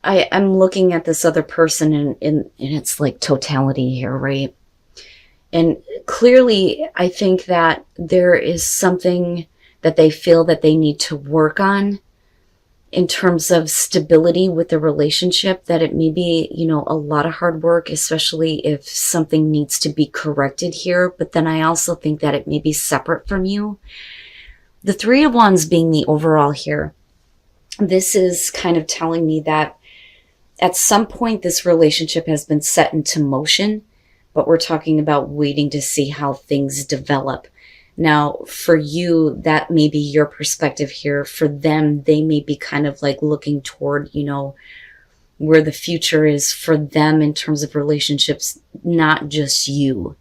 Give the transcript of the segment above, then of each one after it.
I'm looking at this other person in its like totality here, right? And clearly, I think that there is something that they feel that they need to work on in terms of stability with the relationship, that it may be, a lot of hard work, especially if something needs to be corrected here. But then I also think that it may be separate from you. The Three of Wands being the overall here, this is kind of telling me that at some point this relationship has been set into motion, but we're talking about waiting to see how things develop. Now, for you, that may be your perspective here. For them, they may be kind of like looking toward, where the future is for them in terms of relationships, not just you.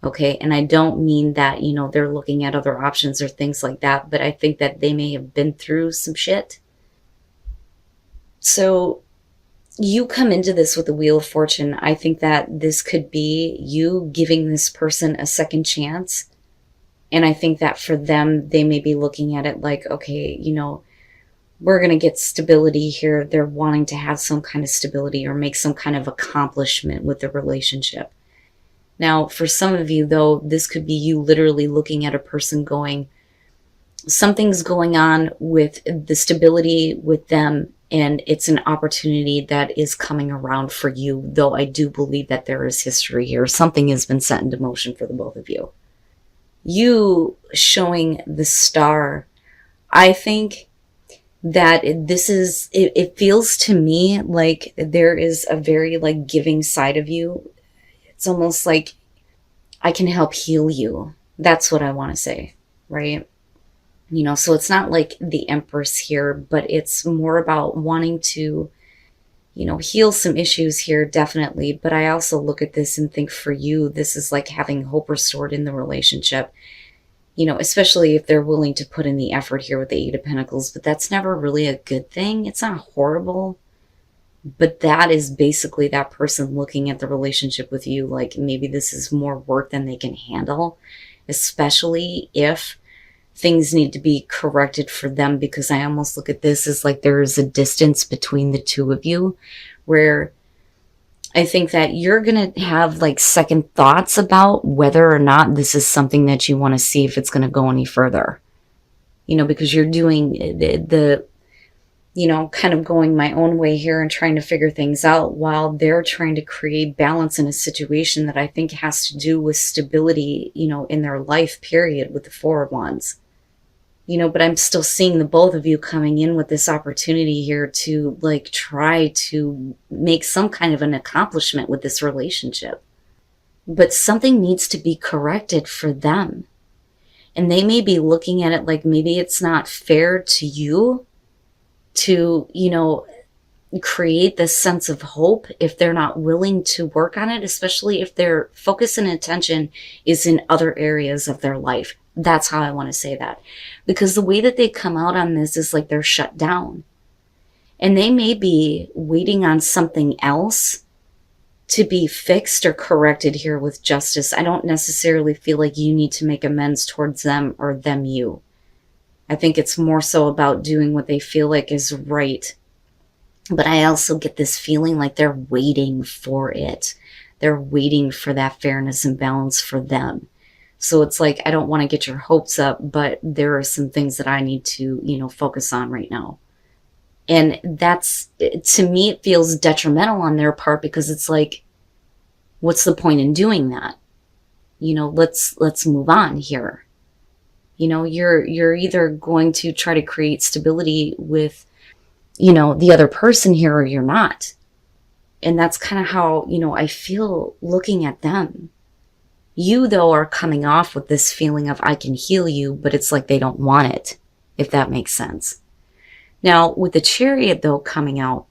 Okay. And I don't mean that, they're looking at other options or things like that, but I think that they may have been through some shit. So you come into this with the Wheel of Fortune. I think that this could be you giving this person a second chance. And I think that for them, they may be looking at it like, okay, we're going to get stability here. They're wanting to have some kind of stability or make some kind of accomplishment with the relationship. Now, for some of you, though, this could be you literally looking at a person going, something's going on with the stability with them, and it's an opportunity that is coming around for you, though I do believe that there is history here. Something has been set into motion for the both of you. You showing the Star, I think that this is, it feels to me like there is a very like giving side of you. It's almost like I can help heal you. That's what I want to say, right? So it's not like the Empress here, but it's more about wanting to, heal some issues here, definitely. But I also look at this and think for you, this is like having hope restored in the relationship, especially if they're willing to put in the effort here with the Eight of Pentacles. But that's never really a good thing. It's not horrible. But that is basically that person looking at the relationship with you like maybe this is more work than they can handle, especially if things need to be corrected for them, because I almost look at this as like there is a distance between the two of you where I think that you're going to have like second thoughts about whether or not this is something that you want to see if it's going to go any further, because you're doing the kind of going my own way here and trying to figure things out while they're trying to create balance in a situation that I think has to do with stability, in their life period with the Four of Wands. But I'm still seeing the both of you coming in with this opportunity here to like try to make some kind of an accomplishment with this relationship. But something needs to be corrected for them. And they may be looking at it like maybe it's not fair to you to, create this sense of hope if they're not willing to work on it, especially if their focus and attention is in other areas of their life. That's how I want to say that. Because the way that they come out on this is like they're shut down. And they may be waiting on something else to be fixed or corrected here with justice. I don't necessarily feel like you need to make amends towards them or them you. I think it's more so about doing what they feel like is right. But I also get this feeling like they're waiting for it. They're waiting for that fairness and balance for them. So it's like, I don't want to get your hopes up, but there are some things that I need to, focus on right now. And that's, to me, it feels detrimental on their part because it's like, what's the point in doing that? Let's move on here. You're either going to try to create stability with, the other person here, or you're not. And that's kind of how, I feel looking at them. You, though, are coming off with this feeling of I can heal you, but it's like they don't want it, if that makes sense. Now, with the Chariot, though, coming out,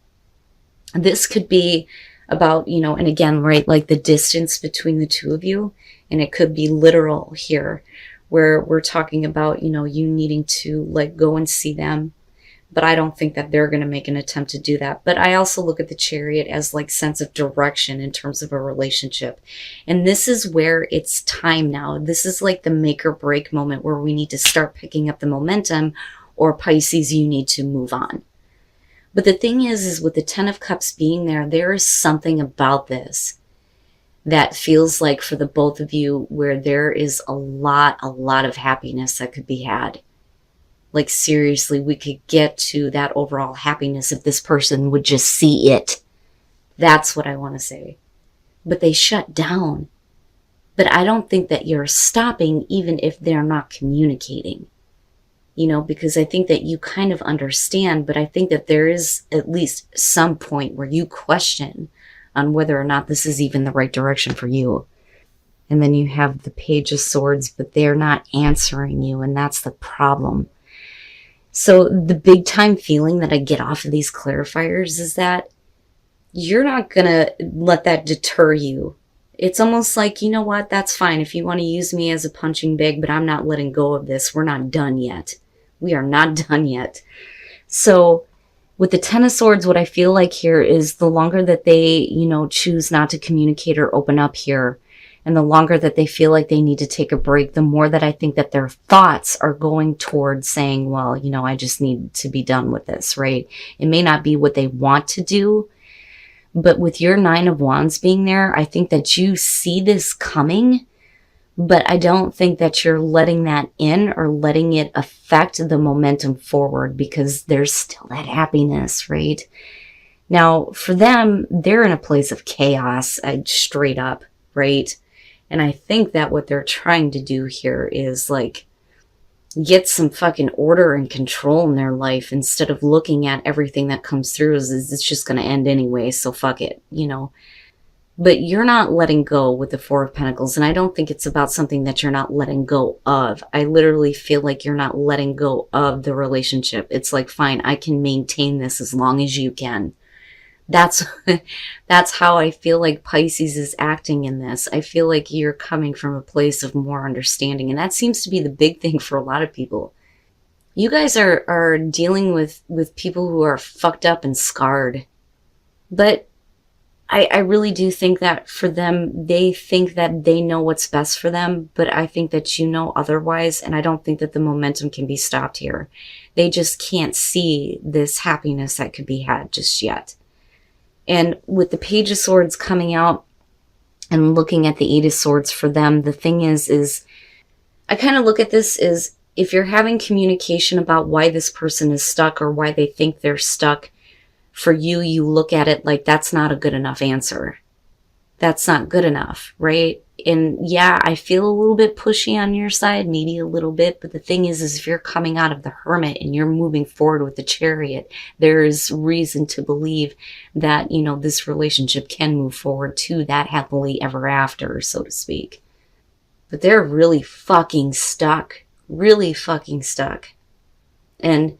this could be about, and again, right, like the distance between the two of you, and it could be literal here, where we're talking about, you needing to like go and see them. But I don't think that they're going to make an attempt to do that. But I also look at the Chariot as like sense of direction in terms of a relationship. And this is where it's time now. This is like the make or break moment where we need to start picking up the momentum, or Pisces, you need to move on. But the thing is with the Ten of Cups being there, there is something about this that feels like for the both of you where there is a lot of happiness that could be had. Like seriously, we could get to that overall happiness if this person would just see it. That's what I want to say. But they shut down. But I don't think that you're stopping even if they're not communicating. You know, because I think that you kind of understand, but I think that there is at least some point where you question on whether or not this is even the right direction for you. And then you have the Page of Swords, but they're not answering you, and that's the problem. So the big time feeling that I get off of these clarifiers is that you're not going to let that deter you. It's almost like, you know what, that's fine if you want to use me as a punching bag, but I'm not letting go of this. We're not done yet. We are not done yet. So with the Ten of Swords, what I feel like here is the longer that they, choose not to communicate or open up here, and the longer that they feel like they need to take a break, the more that I think that their thoughts are going towards saying, well, I just need to be done with this, right? It may not be what they want to do, but with your Nine of Wands being there, I think that you see this coming, but I don't think that you're letting that in or letting it affect the momentum forward because there's still that happiness, right? Now, for them, they're in a place of chaos, straight up, right? And I think that what they're trying to do here is like get some fucking order and control in their life instead of looking at everything that comes through as it's just going to end anyway, so fuck it, But you're not letting go with the Four of Pentacles, and I don't think it's about something that you're not letting go of. I literally feel like you're not letting go of the relationship. It's like, fine, I can maintain this as long as you can. That's how I feel like Pisces is acting in this. I feel like you're coming from a place of more understanding, and that seems to be the big thing for a lot of people. You guys are dealing with people who are fucked up and scarred. But I really do think that for them, they think that they know what's best for them, but I think that you know otherwise, and I don't think that the momentum can be stopped here. They just can't see this happiness that could be had just yet. And with the Page of Swords coming out and looking at the Eight of Swords for them, the thing is I kind of look at this as if you're having communication about why this person is stuck or why they think they're stuck, for you, you look at it like that's not a good enough answer. That's not good enough, right? And yeah, I feel a little bit pushy on your side, maybe a little bit, but the thing is if you're coming out of the Hermit and you're moving forward with the Chariot, there is reason to believe that, this relationship can move forward to that happily ever after, so to speak. But they're really fucking stuck. Really fucking stuck. And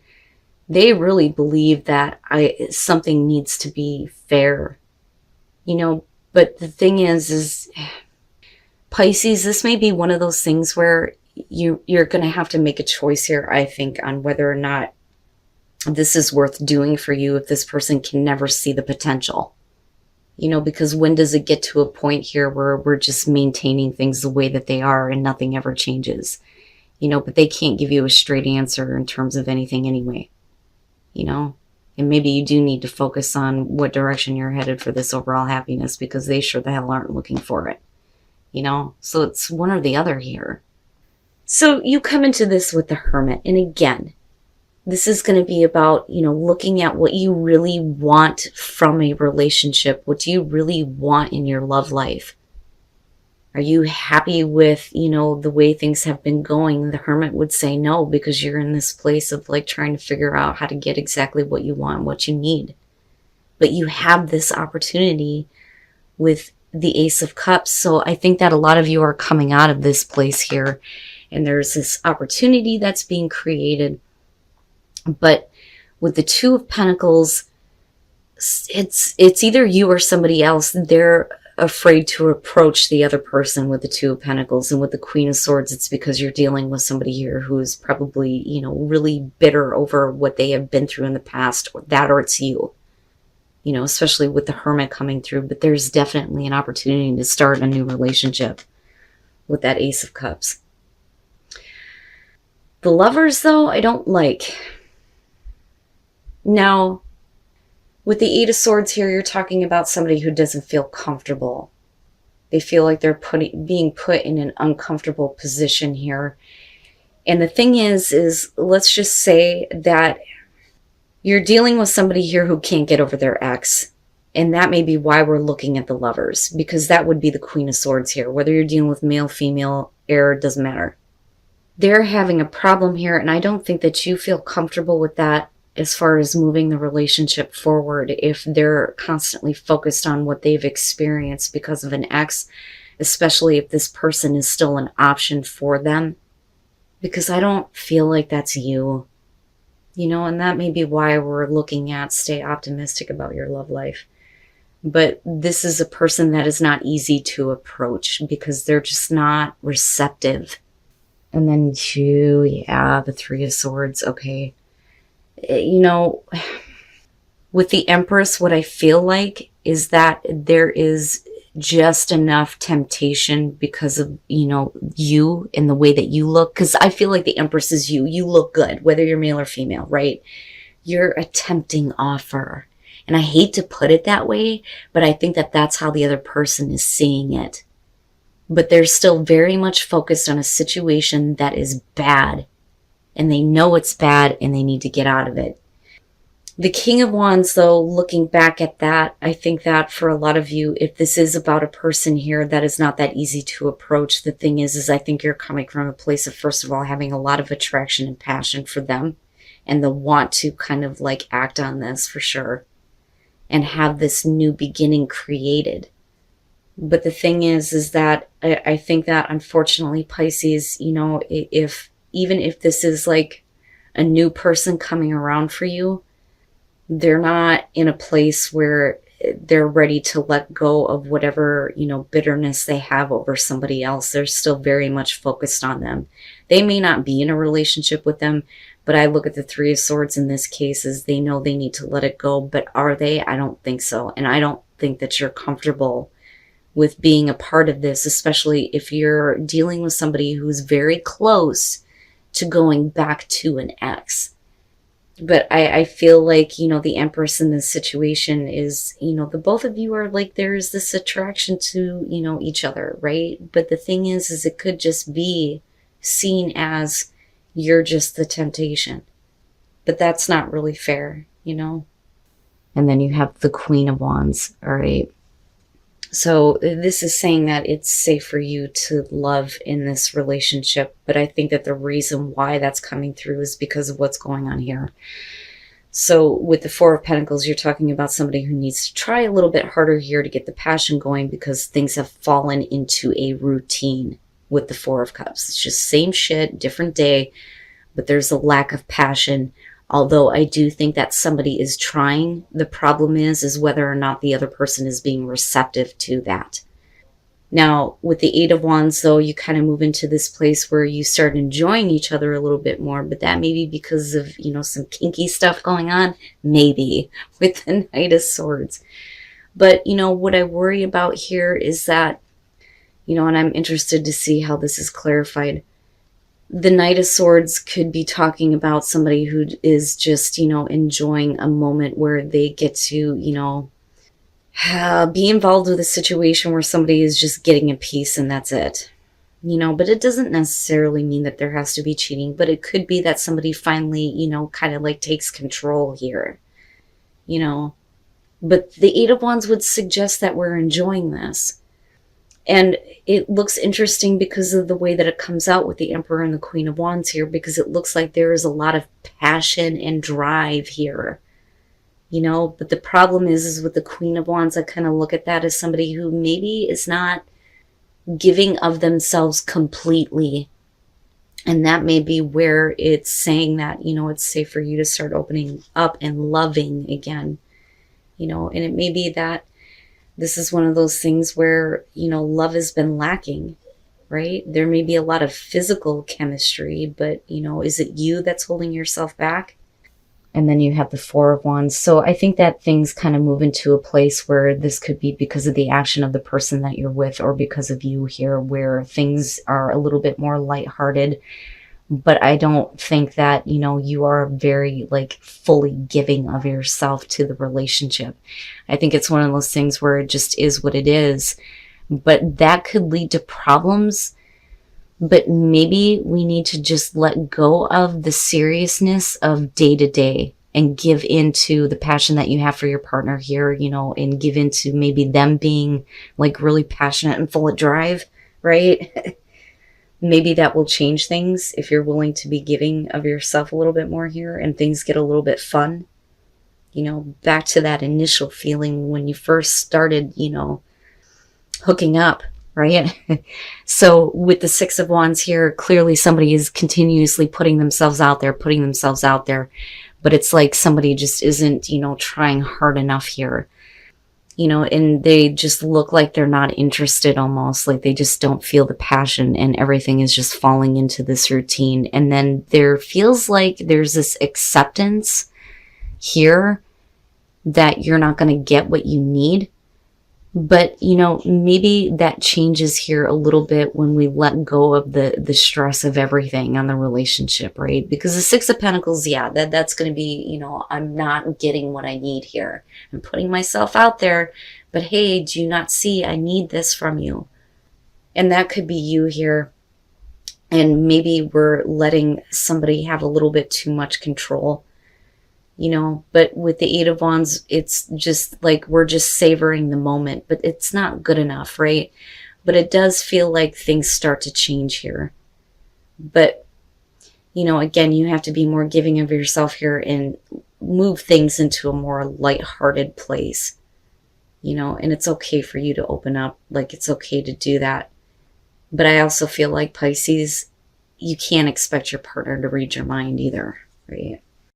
they really believe that something needs to be fair. But the thing is Pisces, this may be one of those things where you're going to have to make a choice here, I think, on whether or not this is worth doing for you if this person can never see the potential. Because when does it get to a point here where we're just maintaining things the way that they are and nothing ever changes? But they can't give you a straight answer in terms of anything anyway. And maybe you do need to focus on what direction you're headed for this overall happiness because they sure the hell aren't looking for it. So it's one or the other here. So you come into this with the Hermit, and again, this is going to be about, looking at what you really want from a relationship. What do you really want in your love life? Are you happy with, the way things have been going? The Hermit would say no, because you're in this place of like trying to figure out how to get exactly what you want, what you need. But you have this opportunity with the Ace of Cups. So I think that a lot of you are coming out of this place here, and there's this opportunity that's being created. But with the Two of Pentacles, it's either you or somebody else. They're afraid to approach the other person with the Two of Pentacles. And with the Queen of Swords, it's because you're dealing with somebody here who's probably, really bitter over what they have been through in the past, or it's you. Especially with the Hermit coming through. But there's definitely an opportunity to start a new relationship with that Ace of Cups. The Lovers, though, I don't like. Now, With the Eight of Swords here, you're talking about somebody who doesn't feel comfortable. They feel like they're being put in an uncomfortable position here. And the thing is let's just say that you're dealing with somebody here who can't get over their ex. And that may be why we're looking at the Lovers, because that would be the Queen of Swords here. Whether you're dealing with male, female, air, doesn't matter. They're having a problem here, and I don't think that you feel comfortable with that as far as moving the relationship forward if they're constantly focused on what they've experienced because of an ex, especially if this person is still an option for them. Because I don't feel like that's you. You know, and that may be why we're looking at stay optimistic about your love life. But this is a person that is not easy to approach because they're just not receptive. And then the Three of Swords, okay. You know, with the Empress, what I feel like is that there is just enough temptation because of, you and the way that you look. Because I feel like the Empress is you. You look good, whether you're male or female, right? You're a tempting offer. And I hate to put it that way, but I think that that's how the other person is seeing it. But they're still very much focused on a situation that is bad. And they know it's bad and they need to get out of it. The King of Wands, though, looking back at that, I think that for a lot of you, if this is about a person here that is not that easy to approach, the thing is I think you're coming from a place of, first of all, having a lot of attraction and passion for them and the want to kind of like act on this for sure and have this new beginning created. But the thing is that I think that unfortunately, Pisces, even if this is like a new person coming around for you, they're not in a place where they're ready to let go of whatever, bitterness they have over somebody else. They're still very much focused on them. They may not be in a relationship with them, but I look at the Three of Swords in this case as they know they need to let it go. But are they? I don't think so. And I don't think that you're comfortable with being a part of this, especially if you're dealing with somebody who's very close to going back to an ex. But I feel like, the Empress in this situation is, the both of you are like, there's this attraction to, each other, right? But the thing is it could just be seen as you're just the temptation. But that's not really fair, And then you have the Queen of Wands, all right? So this is saying that it's safe for you to love in this relationship. But I think that the reason why that's coming through is because of what's going on here. So with the Four of Pentacles, you're talking about somebody who needs to try a little bit harder here to get the passion going because things have fallen into a routine with the Four of Cups. It's just same shit, different day, but there's a lack of passion. Although I do think that somebody is trying, the problem is whether or not the other person is being receptive to that. Now, with the Eight of Wands, though, you kind of move into this place where you start enjoying each other a little bit more, but that may be because of, some kinky stuff going on, maybe, with the Knight of Swords. But, what I worry about here is that, and I'm interested to see how this is clarified. The Knight of Swords could be talking about somebody who is just, enjoying a moment where they get to, be involved with a situation where somebody is just getting a piece and that's it. But it doesn't necessarily mean that there has to be cheating, but it could be that somebody finally, kind of like takes control here, But the Eight of Wands would suggest that we're enjoying this. And it looks interesting because of the way that it comes out with the Emperor and the Queen of Wands here, because it looks like there is a lot of passion and drive here, but the problem is with the Queen of Wands, I kind of look at that as somebody who maybe is not giving of themselves completely. And that may be where it's saying that, it's safe for you to start opening up and loving again, and it may be that this is one of those things where, love has been lacking, right? There may be a lot of physical chemistry, but, is it you that's holding yourself back? And then you have the Four of Wands. So I think that things kind of move into a place where this could be because of the action of the person that you're with or because of you here, where things are a little bit more lighthearted. but I don't think that, you are very like fully giving of yourself to the relationship. I think it's one of those things where it just is what it is, but that could lead to problems. But maybe we need to just let go of the seriousness of day to day and give into the passion that you have for your partner here, and give into maybe them being like really passionate and full of drive, right? Maybe that will change things if you're willing to be giving of yourself a little bit more here and things get a little bit fun. Back to that initial feeling when you first started, hooking up, right? So with the Six of Wands here, clearly somebody is continuously putting themselves out there, but it's like somebody just isn't, trying hard enough here. And they just look like they're not interested, almost like they just don't feel the passion, and everything is just falling into this routine. And then there feels like there's this acceptance here that you're not going to get what you need. But, maybe that changes here a little bit when we let go of the stress of everything on the relationship, right? Because the Six of Pentacles, yeah, that's going to be, I'm not getting what I need here. I'm putting myself out there, but hey, do you not see I need this from you? And that could be you here. And maybe we're letting somebody have a little bit too much control. But with the Eight of Wands, it's just like we're just savoring the moment, but it's not good enough, right? But it does feel like things start to change here. But, again, you have to be more giving of yourself here and move things into a more lighthearted place, and it's okay for you to open up. Like, it's okay to do that. But I also feel like, Pisces, you can't expect your partner to read your mind either, right?